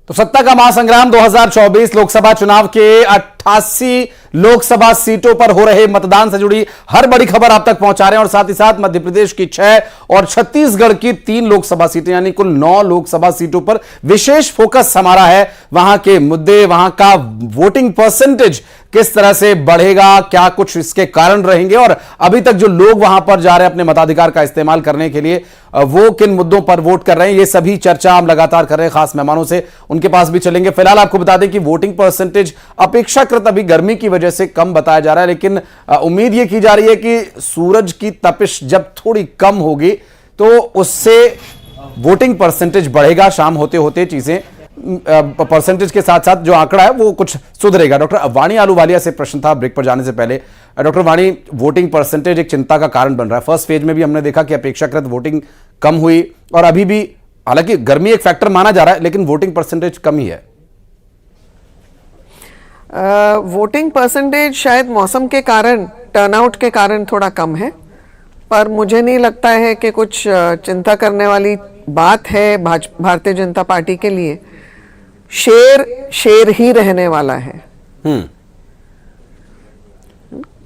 तो सत्ता का महासंग्राम 2024 लोकसभा चुनाव के 88 लोकसभा सीटों पर हो रहे मतदान से जुड़ी हर बड़ी खबर आप तक पहुंचा रहे हैं और साथ ही साथ मध्य प्रदेश की 6 और छत्तीसगढ़ की 3 लोकसभा सीटें यानी कुल 9 लोकसभा सीटों पर विशेष फोकस हमारा है। वहां के मुद्दे, वहां का वोटिंग परसेंटेज किस तरह से बढ़ेगा, क्या कुछ इसके कारण रहेंगे और अभी तक जो लोग वहां पर जा रहे हैं अपने मताधिकार का इस्तेमाल करने के लिए, वो किन मुद्दों पर वोट कर रहे हैं, ये सभी चर्चा हम लगातार कर रहे हैं। खास मेहमानों से उनके पास भी चलेंगे। फिलहाल आपको बता दें कि वोटिंग परसेंटेज अपेक्षाकृत अभी गर्मी की वजह से कम बताया जा रहा है, लेकिन उम्मीद ये की जा रही है कि सूरज की तपिश जब थोड़ी कम होगी तो उससे वोटिंग परसेंटेज बढ़ेगा। शाम होते होते चीजें परसेंटेज के साथ साथ जो आंकड़ा है वो कुछ सुधरेगा। डॉक्टर वाणी आलूवालिया से प्रश्न था ब्रेक पर जाने से पहले। डॉक्टर वाणी, वोटिंग परसेंटेज एक चिंता का कारण बन रहा है। फर्स्ट फेज में भी हमने देखा कि अपेक्षाकृत वोटिंग कम हुई और अभी भी, हालांकि गर्मी एक फैक्टर माना जा रहा है, लेकिन वोटिंग परसेंटेज कम ही है। वोटिंग परसेंटेज शायद मौसम के कारण, टर्नआउट के कारण थोड़ा कम है, पर मुझे नहीं लगता है कि कुछ चिंता करने वाली बात है भारतीय जनता पार्टी के लिए। शेर ही रहने वाला है।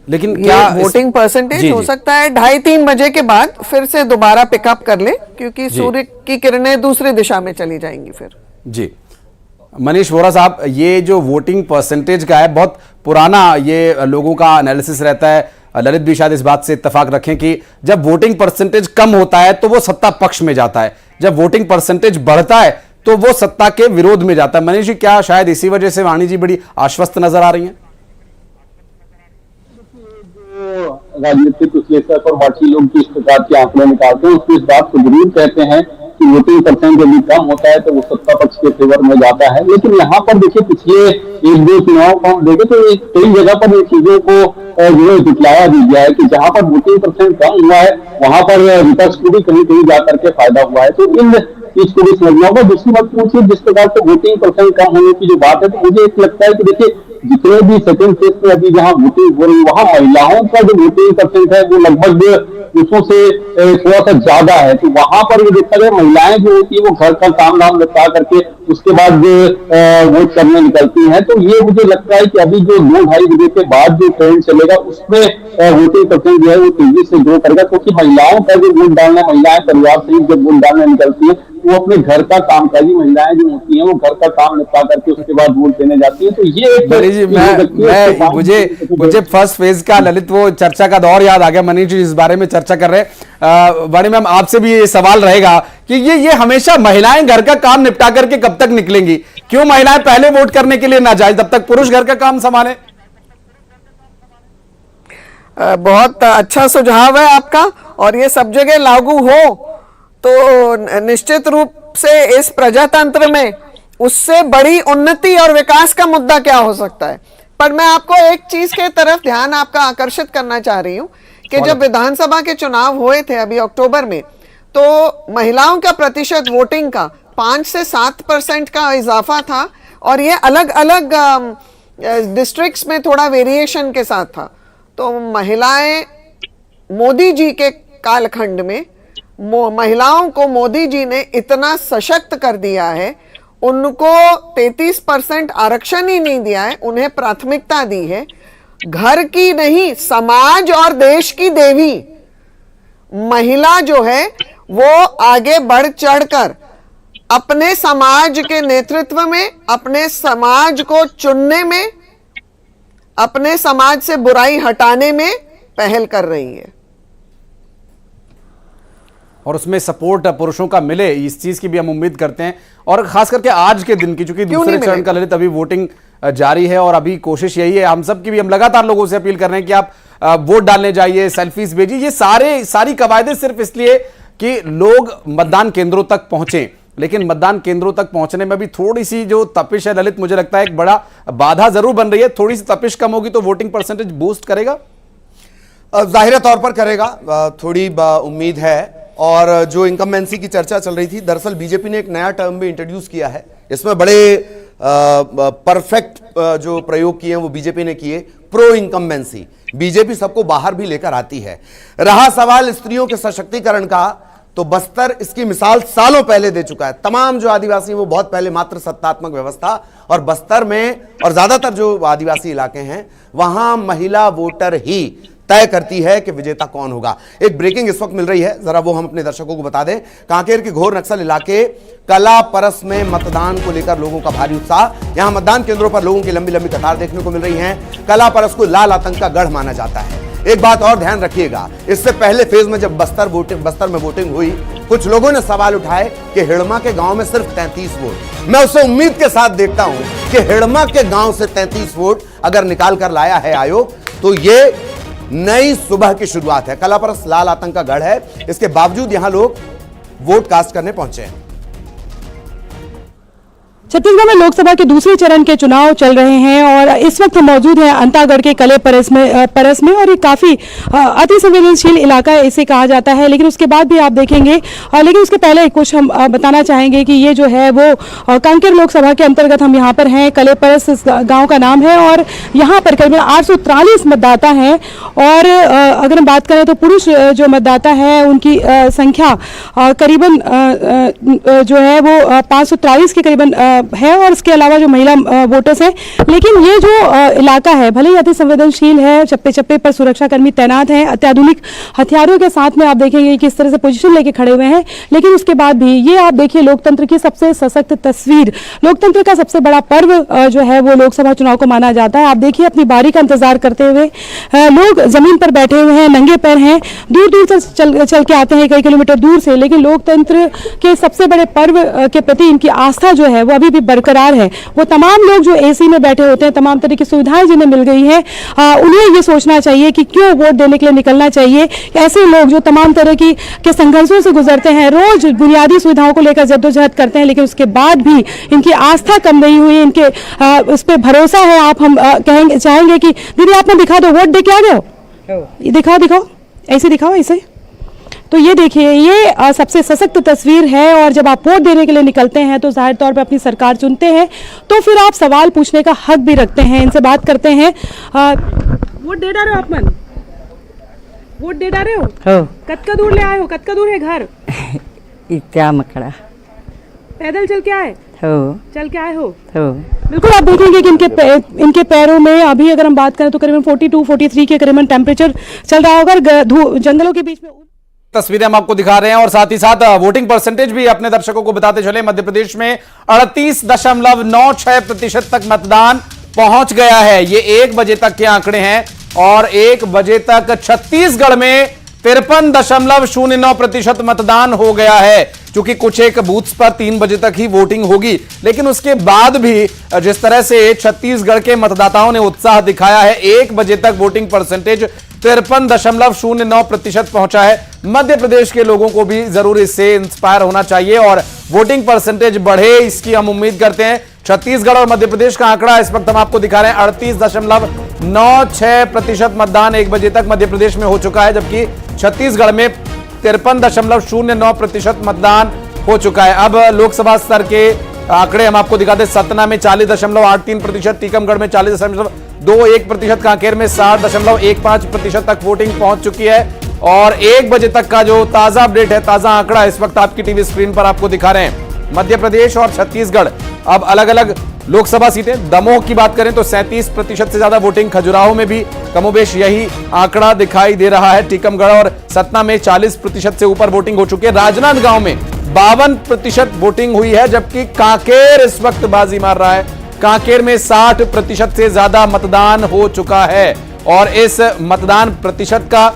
लेकिन क्या वोटिंग परसेंटेज हो सकता है 2:30-3 बजे के बाद फिर से दोबारा पिकअप कर ले, क्योंकि सूर्य की किरणें दूसरी दिशा में चली जाएंगी फिर। जी मनीष वोरा साहब, ये जो वोटिंग परसेंटेज का है बहुत पुराना ये लोगों का एनालिसिस रहता है। ललित भी शायद इस बात से इत्तेफाक रखें कि जब वोटिंग परसेंटेज कम होता है तो वो सत्ता पक्ष में जाता है, जब वोटिंग परसेंटेज बढ़ता है तो वो सत्ता के विरोध में जाता है। मनीष जी, क्या शायद इसी वजह से वाणी जी बड़ी आश्वस्त नजर आ रही हैं? राजनीतिक विश्लेषक और बाकी लोग जिस प्रकार के आंकड़े निकालते हैं उसमें इस बात को जरूर कहते हैं कि वोटिंग परसेंट यदि कम होता है तो वो सत्ता पक्ष के फेवर में जाता है। लेकिन यहाँ पर देखिए, पिछले 1-2 चुनाव को हम देखें तो कई जगह पर इन चीजों को जो है दिखलाया भी गया है कि जहां पर वोटिंग परसेंट कम हुआ है वहां पर विपक्ष को भी कहीं कहीं जाकर के फायदा हुआ है। तो इन चीज को भी समझना होगा। दूसरी बात पूछिए, जिस प्रकार से वोटिंग परसेंट कम होने की जो बात है, तो मुझे एक लगता है कि देखिए जितने भी सेकंड फेज में अभी जहां वोटिंग हो रही है वहां महिलाओं का जो वोटिंग परसेंट है वो लगभग पुरुषों से थोड़ा सा ज्यादा है। तो वहां पर ये देखा जाए महिलाएं जो होती है वो घर का काम धाम निपटा करके उसके बाद वोट करने निकलती हैं। तो ये मुझे लगता है कि अभी जो 2-2.5 बजे के बाद जो ट्रेंड चलेगा उसमें वोटिंग परसेंट जो है वो तेजी से ग्रो करेगा, क्योंकि महिलाओं का जो वोट डालना, महिलाएं परिवार से जब वोट डालने निकलती है वो अपने घर का कामकाजी महिलाएं जो होती हैं वो घर का काम निपटा करके उसके बाद वोट देने जाती है। तो ये जी, मुझे फर्स्ट फेज का ललित वो चर्चा का दौर याद आ गया। मनीष जी इस बारे में चर्चा कर रहे हैं। वाणी मैम, आपसे भी ये सवाल रहेगा कि ये हमेशा महिलाएं घर का काम निपटा करके कब तक निकलेंगी? क्यों महिलाएं पहले वोट करने के लिए ना जाए, तब तक पुरुष घर का काम संभाले? बहुत अच्छा सुझाव है आपका, और ये सब जगह लागू हो तो निश्चित रूप से इस प्रजातंत्र में उससे बड़ी उन्नति और विकास का मुद्दा क्या हो सकता है। पर मैं आपको एक चीज के तरफ ध्यान आपका आकर्षित करना चाह रही हूं कि जब विधानसभा के चुनाव हुए थे अभी अक्टूबर में, तो महिलाओं का प्रतिशत वोटिंग का 5 से 7% का इजाफा था, और ये अलग अलग डिस्ट्रिक्ट्स में थोड़ा वेरिएशन के साथ था। तो महिलाएं, मोदी जी के कालखंड में महिलाओं को मोदी जी ने इतना सशक्त कर दिया है, उनको 33% आरक्षण ही नहीं दिया है, उन्हें प्राथमिकता दी है। घर की नहीं, समाज और देश की देवी महिला जो है वो आगे बढ़ चढ़कर अपने समाज के नेतृत्व में, अपने समाज को चुनने में, अपने समाज से बुराई हटाने में पहल कर रही है, और उसमें सपोर्ट पुरुषों का मिले, इस चीज की भी हम उम्मीद करते हैं। और खास करके आज के दिन की, चूंकि दूसरे चरण का ललित अभी वोटिंग जारी है और अभी कोशिश यही है हम सब की भी, हम लगातार लोगों से अपील कर रहे हैं कि आप वोट डालने जाइए, सेल्फीज भेजिए। ये सारी कवायदे सिर्फ इसलिए कि लोग मतदान केंद्रों तक पहुंचे, लेकिन मतदान केंद्रों तक पहुंचने में भी थोड़ी सी जो तपिश है ललित, मुझे लगता है एक बड़ा बाधा जरूर बन रही है। थोड़ी सी तपिश कम होगी तो वोटिंग परसेंटेज बूस्ट करेगा, जाहिर तौर पर करेगा, थोड़ी उम्मीद है। और जो इनकम्बेंसी की चर्चा चल रही थी, दरअसल बीजेपी ने एक नया टर्म भी इंट्रोड्यूस किया है। इसमें बड़े परफेक्ट जो प्रयोग किए हैं वो बीजेपी ने किए, प्रो इनकम्बेंसी। बीजेपी सबको बाहर भी लेकर आती है। रहा सवाल स्त्रियों के सशक्तिकरण का, तो बस्तर इसकी मिसाल सालों पहले दे चुका है। तमाम जो आदिवासी वो बहुत पहले मात्र सत्तात्मक व्यवस्था, और बस्तर में और ज्यादातर जो आदिवासी इलाके हैं वहां महिला वोटर ही तय करती है कि विजेता कौन होगा। एक ब्रेकिंग इस वक्त मिल रही है, जरा वो हम अपने दर्शकों को बता दें। कांकेर के घोर नक्सल इलाके कला परस में मतदान को लेकर लोगों का भारी उत्साह। यहां मतदान केंद्रों पर लोगों की लंबी लंबी कतार देखने को मिल रही है। कला परस को लाल आतंक का गढ़ माना जाता है। एक बात और ध्यान रखिएगा, इससे पहले फेज में जब बस्तर में वोटिंग हुई, कुछ लोगों ने सवाल उठाए कि हिड़मा के गांव में सिर्फ 33 वोट। मैं उसे उम्मीद के साथ देखता हूं कि हिड़मा के गांव से 33 वोट अगर निकाल कर लाया है आयोग, तो ये नई सुबह की शुरुआत है। कला परस लाल आतंक का गढ़ है, इसके बावजूद यहां लोग वोट कास्ट करने पहुंचे हैं। छत्तीसगढ़ में लोकसभा के दूसरे चरण के चुनाव चल रहे हैं और इस वक्त हम मौजूद हैं अंतागढ़ के कले परस में और ये काफी अति संवेदनशील इलाका है इसे कहा जाता है। लेकिन उसके बाद भी आप देखेंगे, लेकिन उसके पहले कुछ हम बताना चाहेंगे कि ये जो है वो कांकेर लोकसभा के अंतर्गत हम यहाँ पर हैं। कले परस इस गाँव का नाम है और यहाँ पर करीबन 843 मतदाता हैं। और अगर हम बात करें तो पुरुष जो मतदाता है उनकी संख्या करीबन जो है वो 543 के करीबन है, और इसके अलावा जो महिला वोटर्स हैं। लेकिन ये जो इलाका है भले ही अति संवेदनशील है, चप्पे चप्पे पर सुरक्षाकर्मी तैनात हैं, अत्याधुनिक हथियारों के साथ में आप देखेंगे किस तरह से पोजीशन लेके खड़े हुए हैं। लेकिन उसके बाद भी ये आप देखिए लोकतंत्र की सबसे सशक्त तस्वीर, लोकतंत्र का सबसे बड़ा पर्व जो है वो लोकसभा चुनाव को माना जाता है। आप देखिए अपनी बारी का इंतजार करते हुए लोग जमीन पर बैठे हुए हैं, नंगे पैर हैं, दूर दूर से चल के आते हैं कई किलोमीटर दूर से। लेकिन लोकतंत्र के सबसे बड़े पर्व के प्रति इनकी आस्था जो है वो अभी भी बरकरार है। वो तमाम लोग जो एसी में बैठे होते हैं, तमाम तरह की सुविधाएं जिन्हें मिल गई है, उन्हें ये सोचना चाहिए कि क्यों वोट देने के लिए निकलना चाहिए। ऐसे लोग जो तमाम तरह के संघर्षों से गुजरते हैं, रोज बुनियादी सुविधाओं को लेकर जद्दोजहद करते हैं, लेकिन उसके बाद भी इनकी आस्था कम नहीं हुई, इनके उस पर भरोसा है। आप हम चाहेंगे कि दीदी आप दिखा दो, वोट दे के आ गए, ये दिखाओ ऐसे दिखाओ ऐसे। तो ये देखिए ये सबसे सशक्त तस्वीर है। और जब आप वोट देने के लिए निकलते हैं तो जाहिर तौर पे अपनी सरकार चुनते हैं, तो फिर आप सवाल पूछने का हक भी रखते हैं। इनसे बात करते हैं। वोट दे डाले हो आप मन? वोट दे डाले हो? कतका दूर ले आए हो? कतका दूर है घर? इतना मकड़ा पैदल चल के आए? चल के आए हो? बिल्कुल। आप देखेंगे कि इनके पैरों में अभी अगर हम बात करें तो करीबन 42-43 के करीबन टेम्परेचर चल रहा होगा। जंगलों के बीच में तस्वीरें हम आपको दिखा रहे हैं और साथ ही साथ वोटिंग परसेंटेज भी अपने दर्शकों को बताते चले। मध्य प्रदेश में 38.96% तक मतदान पहुंच गया है। ये 1 बजे तक के आंकड़े हैं और 1 बजे तक छत्तीसगढ़ में 53.09% मतदान हो गया है। क्योंकि कुछ एक बूथ्स पर 3 बजे तक ही वोटिंग होगी, लेकिन उसके बाद भी जिस तरह से छत्तीसगढ़ के मतदाताओं ने उत्साह दिखाया है, 1 बजे तक वोटिंग परसेंटेज 53.09% पहुंचा है। मध्य प्रदेश के लोगों को भी जरूर इससे इंस्पायर होना चाहिए और वोटिंग परसेंटेज बढ़े, इसकी हम उम्मीद करते हैं। छत्तीसगढ़ और मध्य प्रदेश का आंकड़ा इस वक्त हम आपको दिखा रहे हैं। 38.96% मतदान 1 बजे तक मध्य प्रदेश में हो चुका है, जबकि छत्तीसगढ़ में 53.09% मतदान हो चुका है। अब लोकसभा स्तर के आंकड़े हम आपको दिखाते हैं। सतना में 40.83%, टीकमगढ़ में 40.21%, कांकेर में 60.15% तक वोटिंग पहुंच चुकी है। और 1 बजे तक का जो ताजा अपडेट है, ताजा आंकड़ा इस वक्त आपकी टीवी स्क्रीन पर आपको दिखा रहे हैं। मध्य प्रदेश और छत्तीसगढ़ अब अलग अलग लोकसभा सीटें। दमोह की बात करें तो 37% से ज्यादा वोटिंग, खजुराहो में भी कमोबेश यही आंकड़ा दिखाई दे रहा है। टीकमगढ़ और सतना में 40% से ऊपर वोटिंग हो चुकी है। राजनांदगांव में 52% वोटिंग हुई है, जबकि कांकेर इस वक्त बाजी मार रहा है। कांकेर में 60% से ज्यादा मतदान हो चुका है और इस मतदान प्रतिशत का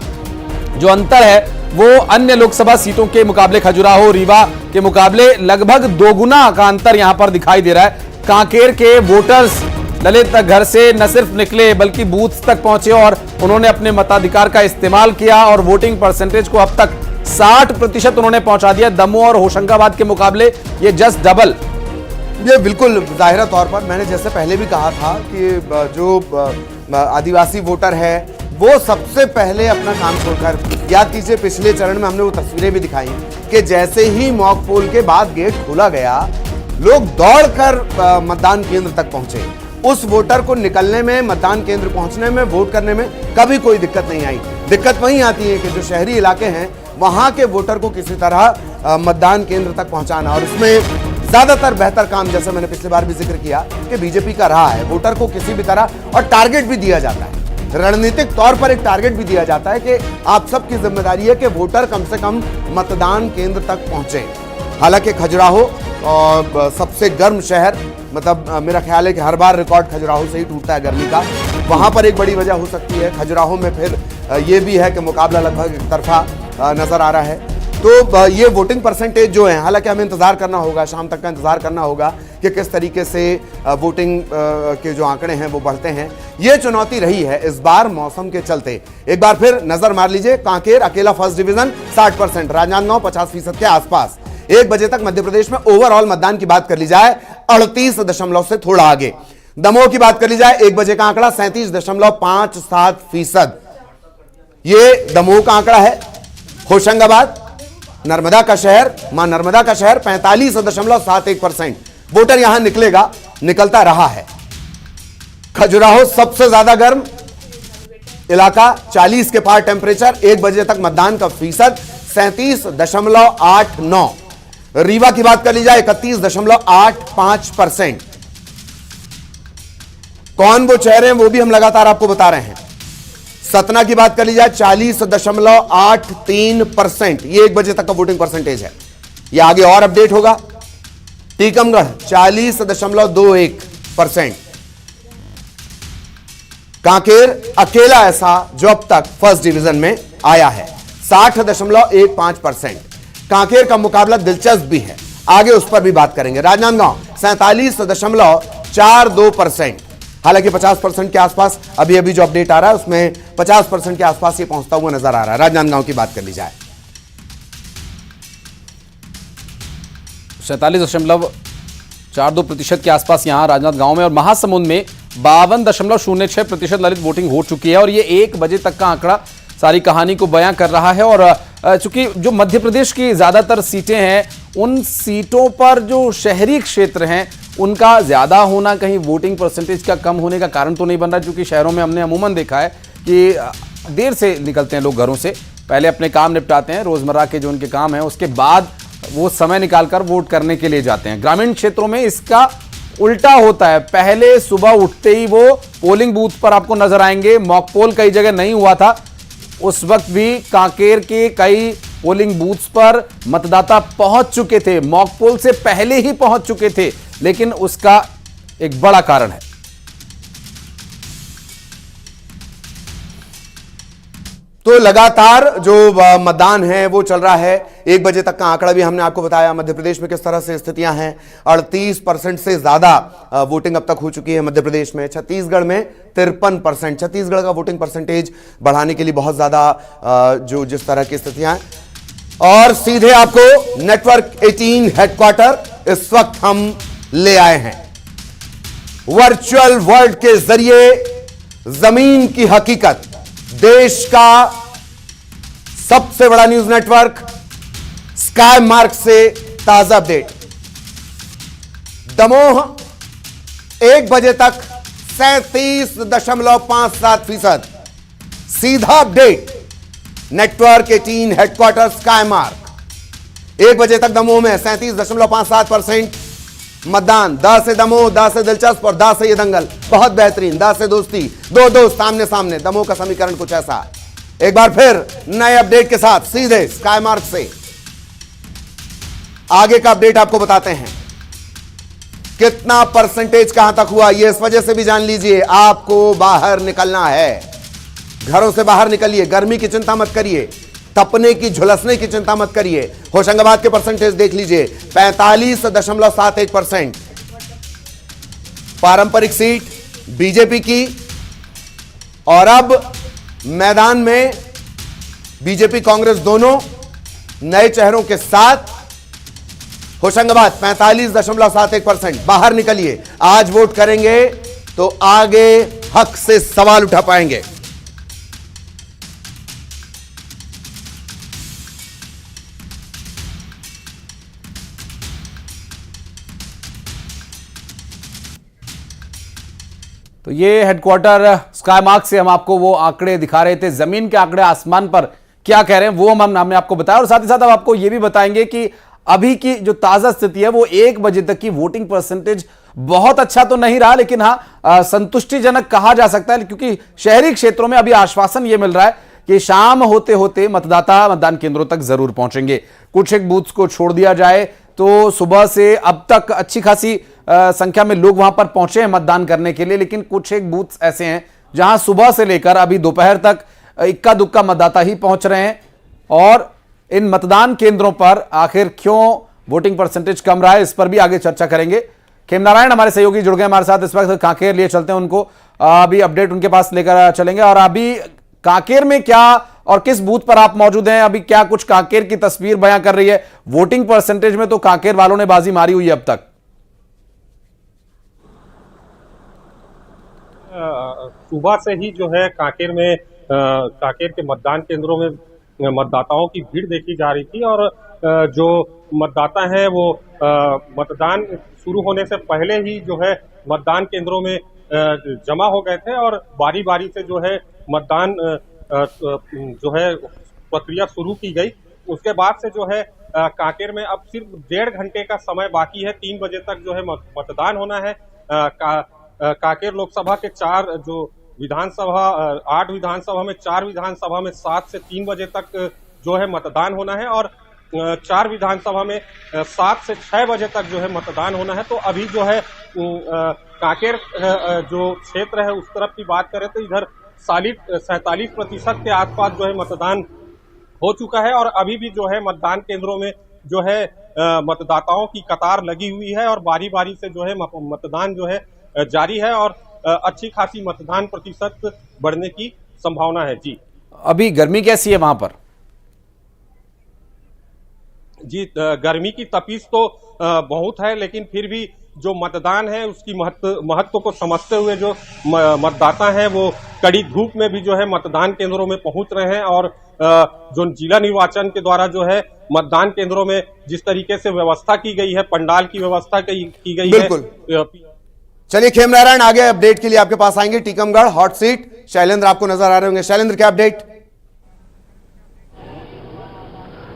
जो अंतर है वो अन्य लोकसभा सीटों के मुकाबले, खजुराहो, रीवा के मुकाबले लगभग दोगुना का अंतर यहां पर दिखाई दे रहा है। कांकेर के वोटर्स ललित घर से न सिर्फ निकले बल्कि बूथ तक पहुंचे और उन्होंने अपने मताधिकार का इस्तेमाल किया और वोटिंग परसेंटेज को अब तक 60% उन्होंने पहुंचा दिया। दमोह और होशंगाबाद के मुकाबले ये जस्ट डबल। ये बिल्कुल जाहिर तौर पर मैंने जैसे पहले भी कहा था कि जो आदिवासी वोटर है वो सबसे पहले अपना काम छोड़कर, याद कीजिए पिछले चरण में हमने वो तस्वीरें भी दिखाई कि जैसे ही मॉक पोल के बाद गेट खोला गया, लोग दौड़कर मतदान केंद्र तक पहुंचे। उस वोटर को निकलने में, मतदान केंद्र पहुंचने में, वोट करने में कभी कोई दिक्कत नहीं आई। दिक्कत वहीं आती है कि जो शहरी इलाके हैं वहां के वोटर को किसी तरह मतदान केंद्र तक पहुंचाना। और इसमें ज्यादातर बेहतर काम, जैसे मैंने पिछली बार भी जिक्र किया, कि बीजेपी का रहा है। वोटर को किसी भी तरह, और टारगेट भी दिया जाता है, रणनीतिक तौर पर एक टारगेट भी दिया जाता है कि आप सबकी जिम्मेदारी है कि वोटर कम से कम मतदान केंद्र तक पहुंचे। हालांकि खजुराहो और सबसे गर्म शहर, मतलब मेरा ख्याल है कि हर बार रिकॉर्ड खजुराहो से ही टूटता है गर्मी का, वहां पर एक बड़ी वजह हो सकती है। खजुराहो में फिर ये भी है कि मुकाबला लगभग एक तरफा नजर आ रहा है। तो ये वोटिंग परसेंटेज जो है, हालांकि हमें इंतजार करना होगा, शाम तक का इंतजार करना होगा कि किस तरीके से वोटिंग के जो आंकड़े हैं वो बढ़ते हैं। ये चुनौती रही है इस बार मौसम के चलते। एक बार फिर नजर मार लीजिए, कांकेर अकेला फर्स्ट डिवीजन 60%, राजनांदगांव 50% के आसपास। 1 बजे तक मध्य प्रदेश में ओवरऑल मतदान की बात कर ली जाए 38 से थोड़ा आगे। दमोह की बात कर ली जाए 1 बजे का आंकड़ा 37.57%, ये दमोह का आंकड़ा है। होशंगाबाद, नर्मदा का शहर, मां नर्मदा का शहर 45.71% वोटर यहां निकलता रहा है। खजुराहो सबसे ज्यादा गर्म इलाका, 40 के पार टेंपरेचर, 1 बजे तक मतदान का फीसद 37.89। रीवा की बात कर ली जाए 31.85%। कौन वो चेहरे हैं वो भी हम लगातार आपको बता रहे हैं। सतना की बात कर ली जाए 40.83%, ये 1 बजे तक का वोटिंग परसेंटेज है, ये आगे और अपडेट होगा। टीकमगढ़ 40.21%। कांकेर अकेला ऐसा जो अब तक फर्स्ट डिवीजन में आया है 60.15%। कांकेर का मुकाबला दिलचस्प भी है, आगे उस पर भी बात करेंगे। राजनांदगांव 47.42%, हालांकि 50% के आसपास अभी जो अपडेट आ रहा है उसमें 50% के आसपास ये पहुंचता हुआ नजर आ रहा है। राजनांदगांव की बात कर ली जाए 47.42% के आसपास यहां राजनांदगांव में, और महासमुंद में 52.06% ललित वोटिंग हो चुकी है। और ये 1 बजे तक का आंकड़ा सारी कहानी को बयां कर रहा है। और चूंकि जो मध्य प्रदेश की ज्यादातर सीटें हैं, उन सीटों पर जो शहरी क्षेत्र हैं उनका ज्यादा होना कहीं वोटिंग परसेंटेज का कम होने का कारण तो नहीं बन रहा, क्योंकि शहरों में हमने अमूमन देखा है कि देर से निकलते हैं लोग घरों से, पहले अपने काम निपटाते हैं, रोजमर्रा के जो उनके काम हैं, उसके बाद वो समय निकालकर वोट करने के लिए जाते हैं। ग्रामीण क्षेत्रों में इसका उल्टा होता है, पहले सुबह उठते ही वो पोलिंग बूथ पर आपको नजर आएंगे। मॉक पोल कई जगह नहीं हुआ था, उस वक्त भी कांकेर के कई पोलिंग बूथ्स पर मतदाता पहुंच चुके थे, मॉक पोल से पहले ही पहुंच चुके थे, लेकिन उसका एक बड़ा कारण है। तो लगातार जो मतदान है वो चल रहा है। 1 बजे तक का आंकड़ा भी हमने आपको बताया मध्य प्रदेश में किस तरह से स्थितियां हैं। 38% से ज्यादा वोटिंग अब तक हो चुकी है मध्य प्रदेश में। छत्तीसगढ़ में 53%, छत्तीसगढ़ का वोटिंग परसेंटेज बढ़ाने के लिए बहुत ज्यादा जो जिस तरह की स्थितियां हैं। और सीधे आपको नेटवर्क 18 हेडक्वार्टर इस वक्त हम ले आए हैं। वर्चुअल वर्ल्ड के जरिए जमीन की हकीकत, देश का सबसे बड़ा न्यूज नेटवर्क स्काई मार्क से ताजा अपडेट। दमोह 1 बजे तक 37.57%, सीधा update network 18 headquarter sky mark. 1 बजे तक दमोह में 37.57% मतदान। द से दमोह, द से दिलचस्प और द से ये दंगल, बहुत बेहतरीन। द से दोस्ती, दो दोस्त सामने सामने, दमोह का समीकरण कुछ ऐसा। एक बार फिर नए अपडेट के साथ सीधे स्काई मार्क से आगे का अपडेट आपको बताते हैं। कितना परसेंटेज कहां तक हुआ, ये इस वजह से भी जान लीजिए, आपको बाहर निकलना है, घरों से बाहर निकलिए, गर्मी की चिंता मत करिए, तपने की झुलसने की चिंता मत करिए। होशंगाबाद के परसेंटेज देख लीजिए 45.71%, पारंपरिक सीट बीजेपी की। और अब मैदान में बीजेपी कांग्रेस दोनों नए चेहरों के साथ। होशंगाबाद 45.71%, बाहर निकलिए, आज वोट करेंगे तो आगे हक से सवाल उठा पाएंगे। तो ये हेडक्वार्टर स्काई मार्क से हम आपको वो आंकड़े दिखा रहे थे, जमीन के आंकड़े आसमान पर क्या कह रहे हैं वो हमने आपको बताया, और साथ ही साथ अब आपको ये भी बताएंगे कि अभी की जो ताजा स्थिति है वो 1 बजे तक की वोटिंग परसेंटेज बहुत अच्छा तो नहीं रहा, लेकिन हाँ संतुष्टिजनक कहा जा सकता है, क्योंकि शहरी क्षेत्रों में अभी आश्वासन ये मिल रहा है कि शाम होते होते मतदाता मतदान केंद्रों तक जरूर पहुंचेंगे। कुछ एक बूथ्स को छोड़ दिया जाए तो सुबह से अब तक अच्छी खासी संख्या में लोग वहां पर पहुंचे हैं मतदान करने के लिए, लेकिन कुछ एक बूथ्स ऐसे हैं जहां सुबह से लेकर अभी दोपहर तक इक्का दुक्का मतदाता ही पहुंच रहे हैं। और इन मतदान केंद्रों पर आखिर क्यों वोटिंग परसेंटेज कम रहा है, इस पर भी आगे चर्चा करेंगे। खेमनारायण हमारे सहयोगी जुड़ गए हमारे साथ इस वक्त कांकेर, लिए चलते हैं उनको, अभी अपडेट उनके पास लेकर चलेंगे। और अभी कांकेर में क्या और किस बूथ पर आप मौजूद हैं, अभी क्या कुछ कांकेर की तस्वीर बयां कर रही है? वोटिंग परसेंटेज में तो कांकेर वालों ने बाजी मारी हुई है अब तक। सुबह से ही जो है कांकेर में कांकेर के मतदान केंद्रों में मतदाताओं की भीड़ देखी जा रही थी, और जो मतदाता हैं वो मतदान शुरू होने से पहले ही जो है मतदान केंद्रों में जमा हो गए थे, और बारी बारी से जो है मतदान जो है प्रक्रिया शुरू की गई। उसके बाद से जो है कांकेर में अब सिर्फ 1.5 घंटे का समय बाकी है, 3 बजे तक जो है मतदान होना है। कांकेर लोकसभा के 4 जो विधानसभा 8 विधानसभा में 4 विधानसभा में 7 से 3 बजे तक जो है मतदान होना है, और 4 विधानसभा में 7 से 6 बजे तक जो है मतदान होना है। तो अभी जो है कांकेर जो क्षेत्र है उस तरफ की बात करें तो इधर 47% के आसपास जो है मतदान हो चुका है, और अभी भी जो है मतदान केंद्रों में जो है मतदाताओं की कतार लगी हुई है, और बारी बारी से जो है मतदान जो है जारी है, और अच्छी खासी मतदान प्रतिशत बढ़ने की संभावना है। जी, अभी गर्मी कैसी है वहां पर? जी, गर्मी की तपीस तो बहुत है, लेकिन फिर भी जो मतदान है उसकी महत्व को समझते हुए जो मतदाता हैं वो कड़ी धूप में भी जो है मतदान केंद्रों में पहुंच रहे हैं, और जो जिला निर्वाचन के द्वारा जो है मतदान केंद्रों में जिस तरीके से व्यवस्था की गई है, पंडाल की व्यवस्था की गई है। चलिए खेमनारायण, आगे अपडेट के लिए आपके पास आएंगे। टीकमगढ़ हॉट सीट शैलेंद्र आपको नजर आ रहे होंगे। शैलेंद्र, क्या अपडेट?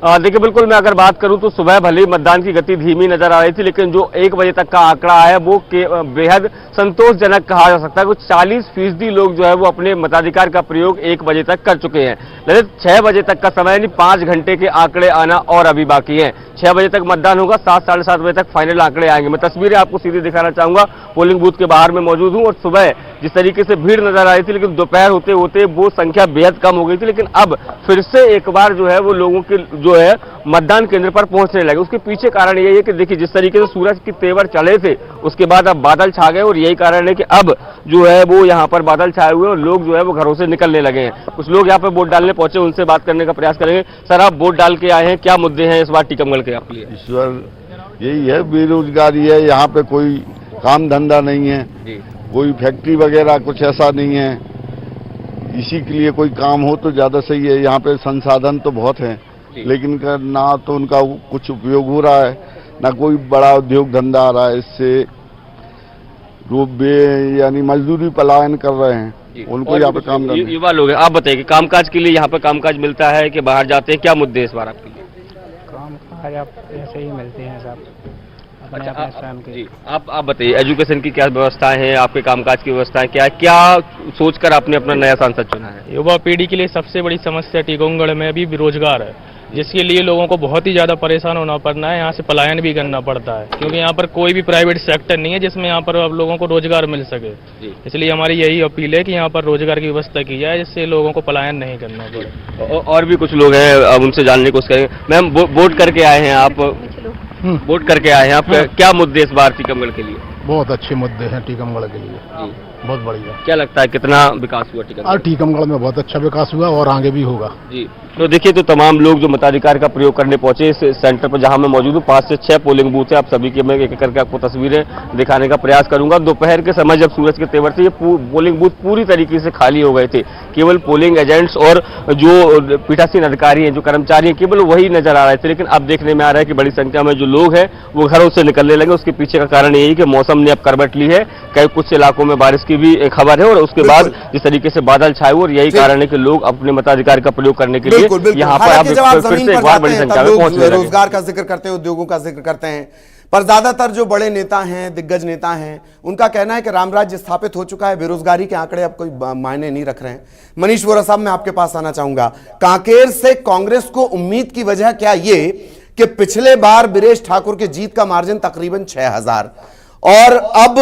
देखिए, बिल्कुल मैं अगर बात करूं तो सुबह भले ही मतदान की गति धीमी नजर आ रही थी, लेकिन जो 1 बजे तक का आंकड़ा है वो बेहद संतोषजनक कहा जा सकता है। कुछ 40% लोग जो है वो अपने मताधिकार का प्रयोग 1 बजे तक कर चुके हैं। ललित 6 बजे तक का समय यानी 5 घंटे के आंकड़े आना और अभी बाकी है। 6 बजे तक मतदान होगा, 7 साढ़े 7 बजे तक फाइनल आंकड़े आएंगे। मैं तस्वीरें आपको सीधी दिखाना चाहूंगा, पोलिंग बूथ के बाहर में मौजूद हूं, और सुबह जिस तरीके से भीड़ नजर आ रही थी, लेकिन दोपहर होते होते वो संख्या बेहद कम हो गई थी, लेकिन अब फिर से एक बार जो है वो लोगों के जो है मतदान केंद्र पर पहुंचने लगे। उसके पीछे कारण यही है कि देखिए जिस तरीके से सूरज की तेवर चढ़े थे उसके बाद अब बादल छा गए, और यही कारण है कि अब जो है वो यहाँ पर बादल छाए हुए और लोग जो है वो घरों से निकलने लगे हैं। कुछ लोग यहाँ पर वोट डालने पहुंचे, उनसे बात करने का प्रयास करेंगे। सर, आप वोट डाल के आए हैं, क्या मुद्दे हैं इस बार टीकमगढ़ के आपके लिए? ईश्वर, यही है, बेरोजगारी है, यहाँ पे कोई काम धंधा नहीं है, कोई फैक्ट्री वगैरह कुछ ऐसा नहीं है, इसी के लिए कोई काम हो तो ज्यादा सही है। यहाँ पे संसाधन तो बहुत है, लेकिन ना तो उनका कुछ उपयोग हो रहा है, ना कोई बड़ा उद्योग धंधा आ रहा है। इससे यानी मजदूरी पलायन कर रहे हैं, उनको यहाँ पे काम नहीं। युवा लोग हैं, आप बताइए कि कामकाज के लिए यहाँ पे कामकाज मिलता है कि बाहर जाते हैं? क्या मुद्दे इस बार आपके लिए? कामकाज आप ऐसे ही मिलते हैं साहब, अपने अपने स्वयं के। जी, आप बताइए, एजुकेशन की क्या व्यवस्थाएं हैं, आपके कामकाज की व्यवस्थाएं क्या सोचकर आपने अपना नया सांसद चुना है? युवा पीढ़ी के लिए सबसे बड़ी समस्या टीकमगढ़ में अभी बेरोजगार है, जिसके लिए लोगों को बहुत ही ज्यादा परेशान होना पड़ना है। यहाँ से पलायन भी करना पड़ता है, क्योंकि यहाँ पर कोई भी प्राइवेट सेक्टर नहीं है जिसमें यहाँ पर अब लोगों को रोजगार मिल सके। इसलिए हमारी यही अपील है कि यहाँ पर रोजगार की व्यवस्था की जाए, जिससे लोगों को पलायन नहीं करना पड़े। और भी कुछ लोग हैं, अब उनसे जानने की कोशिश करेंगे। मैम, वोट करके आए हैं आप? वोट करके आए हैं आप, क्या मुद्दे इस बार टीकमगढ़ के लिए? बहुत अच्छे मुद्दे हैं टीकमगढ़ के लिए, बहुत बढ़िया। क्या लगता है कितना विकास हुआ टीकमगढ़? टीकमगढ़ में बहुत अच्छा विकास हुआ और आगे भी होगा। जी, तो देखिए, तो तमाम लोग जो मताधिकार का प्रयोग करने पहुंचे इस सेंटर पर जहां मैं मौजूद हूं, 5 से 6 पोलिंग बूथ है। आप सभी के मैं एक एक करके आपको तस्वीरें दिखाने का प्रयास करूंगा। दोपहर के समय जब सूरज के तेवर से ये पोलिंग बूथ पूरी तरीके से खाली हो गए थे, केवल पोलिंग एजेंट्स और जो पीठासीन अधिकारी हैं, जो कर्मचारी हैं, केवल वही नजर आ रहे थे। लेकिन अब देखने में आ रहा है कि बड़ी संख्या में जो लोग हैं वो घरों से निकलने लगे। उसके पीछे का कारण यही कि मौसम ने अब करवट ली है। कई कुछ इलाकों में बारिश इसकी भी खबर है। और उसके बाद जिस तरीके से बादल छाए हुए, और यही कारण है कि लोग अपने मताधिकार का प्रयोग करने के लिए यहाँ पर हालांकि जब आप फिर जमीन से पर एक बार जाते बड़ी हैं संख्या तब में लोग पहुंचने लगे। रोजगार का जिक्र करते हैं, उद्योगों का जिक्र करते हैं, पर ज्यादातर जो बड़े नेता हैं, दिग्गज नेता हैं, उनका कहना है कि रामराज्य स्थापित हो चुका है, बेरोजगारी के आंकड़े अब कोई मायने नहीं रख रहे हैं। मनीष वोरा साहब, मैं आपके पास आना चाहूंगा। कांकेर से कांग्रेस को उम्मीद की वजह क्या ये कि पिछले बार बृजेश ठाकुर के जीत का मार्जिन तकरीबन 6000, और अब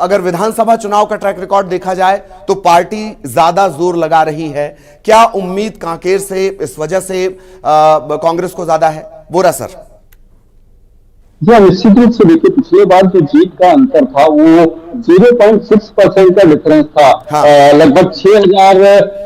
अगर विधानसभा चुनाव का ट्रैक रिकॉर्ड देखा जाए तो पार्टी ज्यादा जोर लगा रही है। क्या उम्मीद कांकेर से इस वजह से कांग्रेस को ज्यादा है? वोरा सर। जी, निश्चित रूप से देखिए, पिछले बार जो जीत का अंतर था वो 0.6% का डिफरेंस था। हाँ। लगभग 6000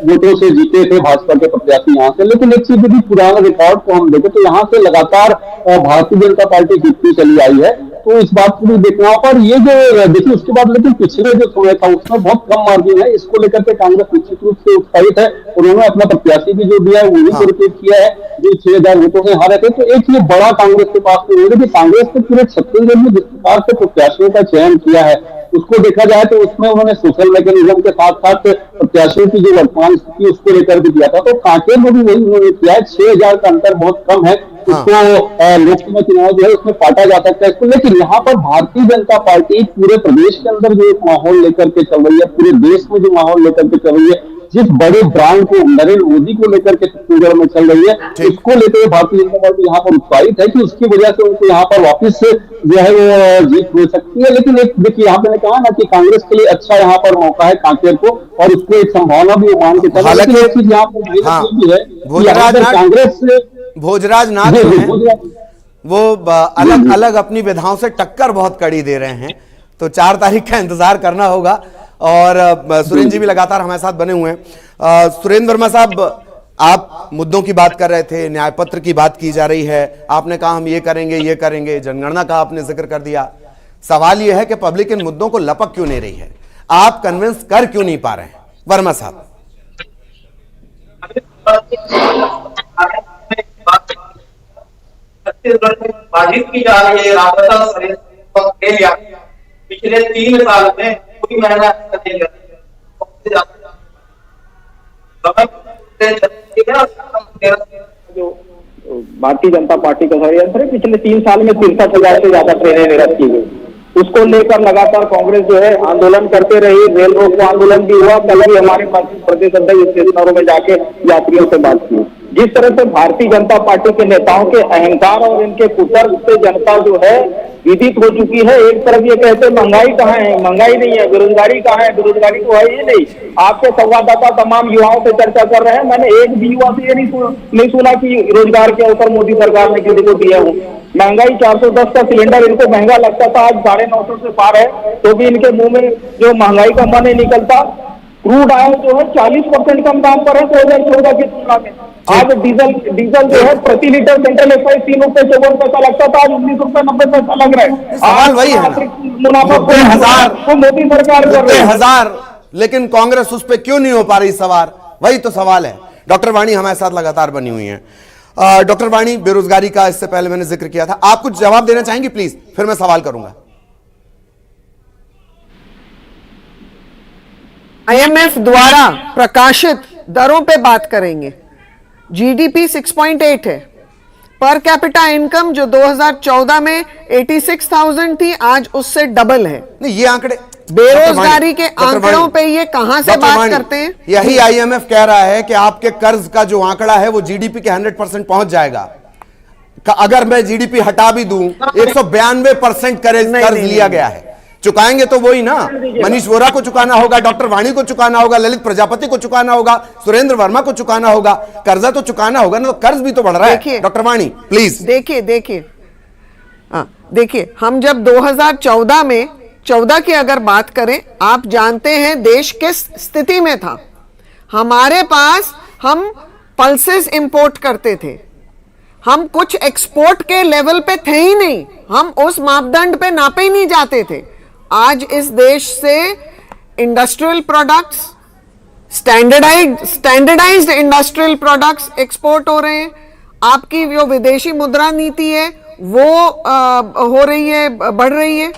वोटों से जीते थे भाजपा के प्रत्याशी यहाँ से। लेकिन एक चीज यदि पुराना रिकॉर्ड को हम देखें तो यहाँ से लगातार भारतीय जनता पार्टी जीतती चली आई है, तो इस बात को भी देखना होगा। और ये जो देखिए उसके बाद लेकिन पिछले जो समय था उसमें बहुत कम मार्जिन है, इसको लेकर के कांग्रेस निश्चित रूप से उत्साहित है। उन्होंने अपना प्रत्याशी भी जो दिया है वो भी रिपीट किया है, जो 6000 वोटों से हारे थे। तो एक ये बड़ा कांग्रेस के पास कि कांग्रेस ने पूरे छत्तीसगढ़ में जिस प्रकार से प्रत्याशियों का चयन किया है उसको देखा जाए तो उसमें उन्होंने सोशल मैकेनिज्म के साथ साथ प्रत्याशियों की जो वर्तमान स्थिति उसको लेकर भी दिया था। तो कांकेर में भी वही उन्होंने किया है। 6000 का अंतर बहुत कम है, इसको लोकसभा चुनाव जो है उसमें काटा जा सकता है इसको। लेकिन यहाँ पर भारतीय जनता पार्टी पूरे प्रदेश के अंदर जो एक माहौल लेकर के चल रही है, पूरे देश में जो माहौल लेकर के चल रही है, जिस बड़े ब्रांड को नरेंद्र मोदी को लेकर के छत्तीसगढ़ में चल रही है, इसको लेकर भारतीय जनता पार्टी यहाँ पर उत्साहित है कि उसकी वजह से उनको यहाँ पर वापस जो है वो जीत मिल सकती है। लेकिन एक देखिए यहाँ मैंने कहा ना कि कांग्रेस के लिए अच्छा यहाँ पर मौका है कांकेर को, और उसको एक संभावना भी मान के चल रही है। एक चीज यहाँ पर कांग्रेस भोजराज नाथ वो अलग अलग अपनी विधाओं से टक्कर बहुत कड़ी दे रहे हैं, तो 4 तारीख का इंतजार करना होगा। और सुरेंद्र जी भी लगातार हमारे साथ बने हुए हैं। सुरेंद्र वर्मा साहब, आप मुद्दों की बात कर रहे थे, न्याय पत्र की बात की जा रही है, आपने कहा हम ये करेंगे, जनगणना का आपने जिक्र कर दिया। सवाल यह है कि पब्लिक इन मुद्दों को लपक क्यों नहीं रही है, आप कन्विंस कर क्यों नहीं पा रहे हैं? वर्मा साहब। छत्तीसगढ़ में बाधित की जा रही है राजनीतिक पिछले 3 साल में कोई महिला जो भारतीय जनता पार्टी का षड्यंत्र है, पिछले 3 साल में 63,000 से ज्यादा ट्रेनें निरस्त की गई। उसको लेकर लगातार कांग्रेस जो है आंदोलन करते रही। रेल रोको आंदोलन भी हुआ। कल भी हमारे प्रदेश अध्यक्ष स्टेशनों में जाके यात्रियों से बात की। जिस तरह से भारतीय जनता पार्टी के नेताओं के अहंकार और इनके कुतर्क से जनता जो है विदित हो चुकी है। एक तरफ ये कहते हैं महंगाई कहाँ है, महंगाई नहीं है, बेरोजगारी कहाँ है, बेरोजगारी तो है ही नहीं। आपके संवाददाता तमाम युवाओं से चर्चा कर रहे हैं, मैंने एक भी युवा से ये नहीं सुना कि रोजगार के अवसर मोदी सरकार ने किसी को दिया हो। महंगाई 410 का सिलेंडर इनको महंगा लगता था, आज 950 से पार है, तो भी इनके मुंह में जो महंगाई का मन नहीं निकलता। क्रूड ऑयल जो है 40% कम दाम पर है 2014 की तुलना में। आज डीजल जो है प्रति लीटर सेंट्रल एक्साइज 3 रुपए 54 पैसा लगता था, आज 19 रुपए 90 पैसा लग रहा है। सवाल वही है, मुनाफा को मोदी सरकार कर रही है। 1000, लेकिन कांग्रेस उस पर क्यों नहीं हो पा रही सवार? वही तो सवाल है। डॉक्टर वाणी हमारे साथ लगातार बनी हुई है। डॉक्टर वाणी, बेरोजगारी का इससे पहले मैंने जिक्र किया था, आप कुछ जवाब देना चाहेंगे प्लीज, फिर मैं सवाल करूंगा। IMF द्वारा प्रकाशित दरों पे बात करेंगे। जीडीपी 6.8 है। पर कैपिटा इनकम जो 2014 में 86,000 थी, आज उससे डबल है। नहीं, ये आंकड़े बेरोजगारी के आंकड़ों पे ये कहां से बात करते हैं? यही IMF कह रहा है कि आपके कर्ज का जो आंकड़ा है वो जीडीपी के 100% पहुंच जाएगा। अगर मैं जीडीपी हटा भी दूं, 192% कर्ज लिया गया है। चुकाएंगे तो वही ना, मनीष वोरा को चुकाना होगा, डॉक्टर वाणी को चुकाना होगा, ललित प्रजापति को चुकाना होगा, सुरेंद्र वर्मा को चुकाना होगा, कर्जा तो चुकाना होगा ना, तो कर्ज भी तो बढ़ रहा है। Doctor Vani please. देखिए हम जब 2014 में 14 की अगर बात करें, आप जानते हैं देश किस स्थिति में था। हमारे पास हम पल्सेस इंपोर्ट करते थे, हम कुछ एक्सपोर्ट के लेवल पे थे ही नहीं, हम उस मापदंड पे नापे ही नहीं जाते थे। आज इस देश से industrial products, standardised industrial products export हो रहे हैं। आपकी जो विदेशी मुद्रा नीति है वो हो रही है, बढ़ रही है।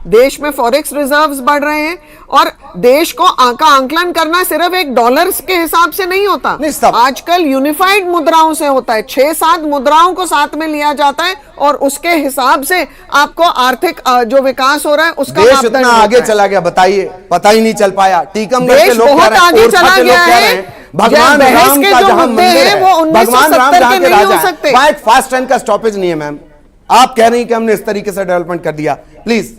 देश में फॉरेक्स रिजर्व्स बढ़ रहे हैं और देश को का आंकलन करना सिर्फ एक डॉलर्स के हिसाब से नहीं होता, आजकल यूनिफाइड मुद्राओं से होता है। 6-7 मुद्राओं को साथ में लिया जाता है और उसके हिसाब से आपको आर्थिक जो विकास हो रहा है उसका देश मापदंड इतना होता आगे है। चला गया, बताइए, पता ही नहीं चल पाया। टीकमगढ़ के देश लोग कह बहुत रहे हैं, आगे ओरछा चला के लोग गया कह रहे है। हैं भगवान बहस राम के का जो जहां मुद्दे मंदिर हैं है, वो भगवान राम 1970 जहां के के नहीं हो राजा सकते। हैं। वहां एक फास्ट ट्रेन का स्टॉपेज नहीं है मैम। आप कह रही हैं कि हमने इस तरीके से डेवलपमेंट कर दिया। प्लीज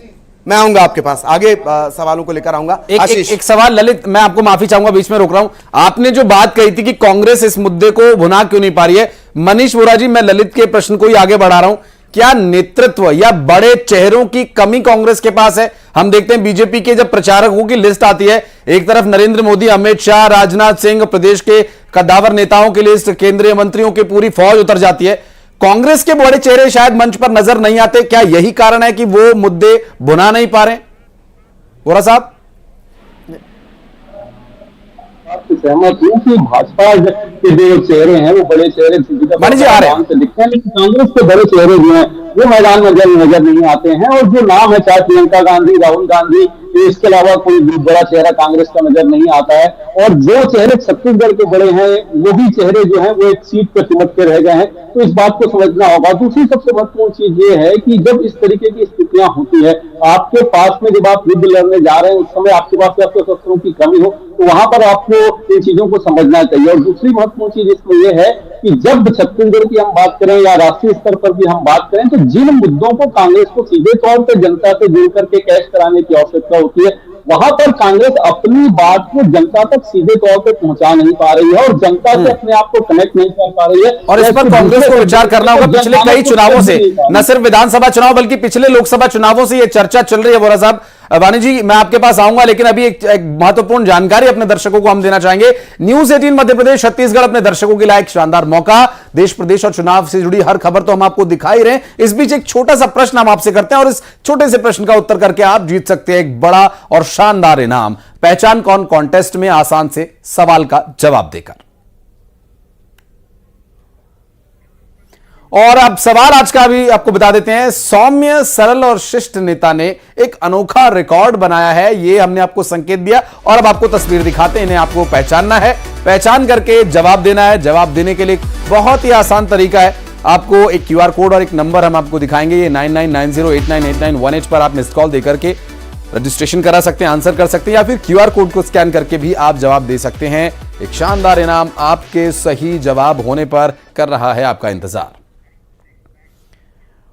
मैं आऊंगा आपके पास, आगे सवालों को लेकर आऊंगा। एक सवाल ललित, मैं आपको माफी चाहूंगा, बीच में रोक रहा हूं। आपने जो बात कही थी कि कांग्रेस इस मुद्दे को भुना क्यों नहीं पा रही है, मनीष वोरा जी, मैं ललित के प्रश्न को ही आगे बढ़ा रहा हूं। क्या नेतृत्व या बड़े चेहरों की कमी कांग्रेस के पास है? हम देखते हैं बीजेपी के जब प्रचारकों की लिस्ट आती है, एक तरफ नरेंद्र मोदी, अमित शाह, राजनाथ सिंह, प्रदेश के कद्दावर नेताओं की लिस्ट, केंद्रीय मंत्रियों की पूरी फौज उतर जाती है। कांग्रेस के बड़े चेहरे शायद मंच पर नजर नहीं आते। क्या यही कारण है कि वो मुद्दे भुना नहीं पा रहे? वोरा साहब, सहमत हूँ कि भाजपा के जो चेहरे हैं वो बड़े चेहरे मणि जी आ रहे हैं से दिखते हैं, लेकिन कांग्रेस के बड़े चेहरे जो हैं वो मैदान में नजर नहीं आते हैं। और जो नाम है, चाहे प्रियंका गांधी, राहुल गांधी, इसके अलावा कोई बड़ा चेहरा कांग्रेस का नजर नहीं आता है। और जो चेहरे छत्तीसगढ़ के बड़े हैं वो भी चेहरे जो हैं वो एक सीट पर सिमट के रह गए हैं। तो इस बात को समझना होगा। दूसरी सबसे महत्वपूर्ण चीज ये है कि जब इस तरीके की स्थितियां होती है, आपके पास में जब आप युद्ध लड़ने जा रहे हैं उस समय आपके पास अस्त्र शस्त्रों की कमी हो, तो वहां पर आपको इन चीजों को समझना चाहिए। और दूसरी महत्वपूर्ण चीज इसमें यह है कि जब छत्तीसगढ़ की हम बात करें या राष्ट्रीय स्तर पर भी हम बात करें, तो जिन मुद्दों को कांग्रेस को सीधे तौर पर जनता से जुड़ करके कैश कराने की आवश्यकता होती है, वहां पर कांग्रेस अपनी बात को जनता तक सीधे तौर पर पहुंचा नहीं पा रही है और जनता से अपने आप को कनेक्ट नहीं कर पा रही है। और इस पर कांग्रेस को विचार करना होगा। पिछले कई चुनावों से, न सिर्फ विधानसभा चुनाव बल्कि पिछले लोकसभा चुनावों से यह चर्चा चल रही है। वोरा साहब, वाणी जी, मैं आपके पास आऊंगा, लेकिन अभी एक महत्वपूर्ण जानकारी अपने दर्शकों को हम देना चाहेंगे। न्यूज 18 मध्य प्रदेश छत्तीसगढ़ अपने दर्शकों के लिए एक शानदार मौका, देश प्रदेश और चुनाव से जुड़ी हर खबर तो हम आपको दिखा ही रहे हैं। इस बीच एक छोटा सा प्रश्न हम आपसे करते हैं और इस छोटे से प्रश्न का उत्तर करके आप जीत सकते हैं एक बड़ा और शानदार इनाम। पहचान कौन कॉन्टेस्ट में आसान से सवाल का जवाब देकर। और अब सवाल आज का भी आपको बता देते हैं। सौम्य, सरल और शिष्ट नेता ने एक अनोखा रिकॉर्ड बनाया है, ये हमने आपको संकेत दिया और अब आपको तस्वीर दिखाते हैं। इन्हें आपको पहचानना है, पहचान करके जवाब देना है। जवाब देने के लिए बहुत ही आसान तरीका है। आपको एक क्यूआर कोड और एक नंबर हम आपको दिखाएंगे। ये 9990898918 पर आप मिस्ड कॉल देकर के रजिस्ट्रेशन करा सकते हैं, आंसर कर सकते हैं, या फिर क्यूआर कोड को स्कैन करके भी आप जवाब दे सकते हैं। एक शानदार इनाम आपके सही जवाब होने पर कर रहा है आपका इंतजार।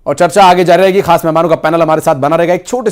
और चर्चा आगे जारी रहेगी, खास मेहमानों का पैनल हमारे साथ बना रहेगा। एक छोटे से